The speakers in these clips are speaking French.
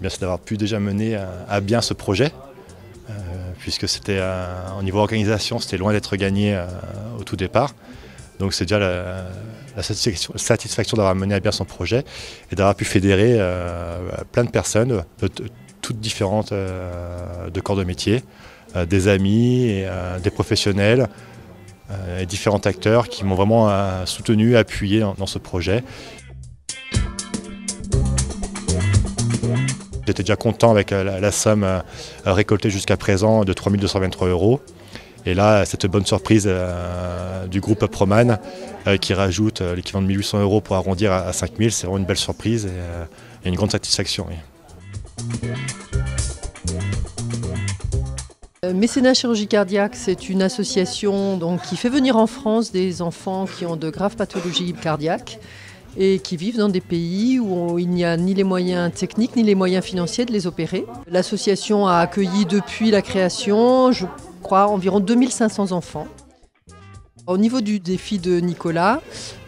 C'est d'avoir pu déjà mener à bien ce projet, puisque c'était au niveau organisation, c'était loin d'être gagné au tout départ. Donc c'est déjà la satisfaction d'avoir mené à bien son projet et d'avoir pu fédérer plein de personnes, toutes différentes de corps de métier, des amis, et, des professionnels et différents acteurs qui m'ont vraiment soutenu, appuyé dans ce projet. J'étais déjà content avec la somme récoltée jusqu'à présent de 3 223 €. Et là, cette bonne surprise du groupe Proman qui rajoute l'équivalent de 1 800 € pour arrondir à 5 000, c'est vraiment une belle surprise et une grande satisfaction. Oui. Mécénat Chirurgie Cardiaque, c'est une association qui fait venir en France des enfants qui ont de graves pathologies cardiaques et qui vivent dans des pays où il n'y a ni les moyens techniques ni les moyens financiers de les opérer. L'association a accueilli depuis la création, je crois, environ 2500 enfants. Au niveau du défi de Nicolas,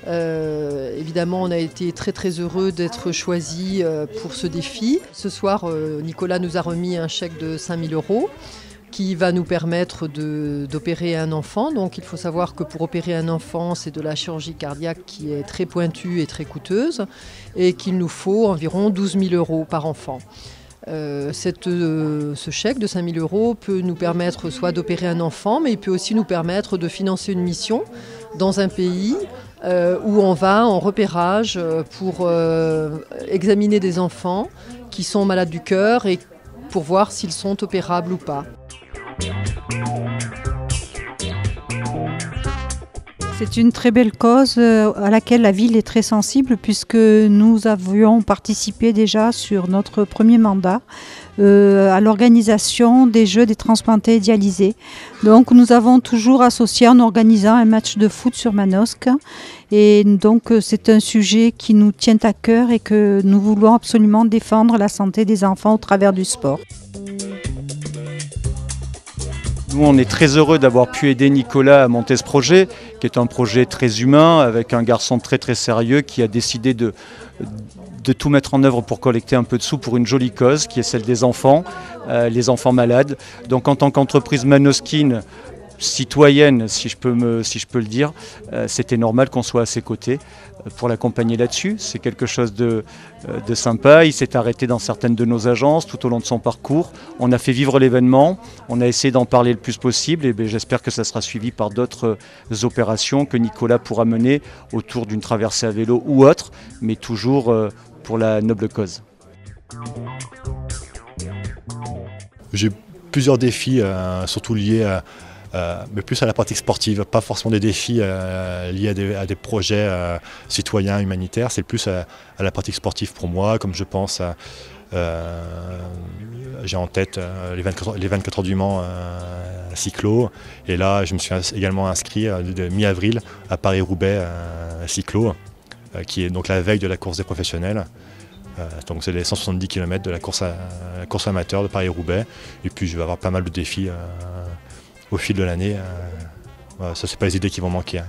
évidemment on a été très très heureux d'être choisis pour ce défi. Ce soir, Nicolas nous a remis un chèque de 5 000 € qui va nous permettre d'opérer un enfant. Donc il faut savoir que pour opérer un enfant, c'est de la chirurgie cardiaque qui est très pointue et très coûteuse et qu'il nous faut environ 12 000 € par enfant. Ce chèque de 5 000 € peut nous permettre soit d'opérer un enfant, mais il peut aussi nous permettre de financer une mission dans un pays où on va en repérage pour examiner des enfants qui sont malades du cœur et pour voir s'ils sont opérables ou pas. C'est une très belle cause à laquelle la ville est très sensible puisque nous avions participé déjà sur notre premier mandat à l'organisation des Jeux des transplantés dialysés. Donc nous avons toujours associé en organisant un match de foot sur Manosque et donc c'est un sujet qui nous tient à cœur et que nous voulons absolument défendre la santé des enfants au travers du sport. Nous, on est très heureux d'avoir pu aider Nicolas à monter ce projet, qui est un projet très humain, avec un garçon très très sérieux qui a décidé de tout mettre en œuvre pour collecter un peu de sous pour une jolie cause, qui est celle des enfants, les enfants malades. Donc en tant qu'entreprise manosquine, citoyenne, si je peux le dire, c'était normal qu'on soit à ses côtés pour l'accompagner là-dessus. C'est quelque chose de sympa. Il s'est arrêté dans certaines de nos agences tout au long de son parcours. On a fait vivre l'événement, on a essayé d'en parler le plus possible et j'espère que ça sera suivi par d'autres opérations que Nicolas pourra mener autour d'une traversée à vélo ou autre, mais toujours pour la noble cause. J'ai plusieurs défis, surtout liés mais plus à la pratique sportive, pas forcément des défis liés à des projets citoyens, humanitaires, c'est plus à la pratique sportive pour moi, comme je pense j'ai en tête les 24 heures du Mans cyclo, et là je me suis également inscrit de mi-avril à Paris-Roubaix cyclo, qui est donc la veille de la course des professionnels. Donc c'est les 170 km de la course amateur de Paris-Roubaix, et puis je vais avoir pas mal de défis au fil de l'année. Voilà, ça, c'est pas les idées qui vont manquer.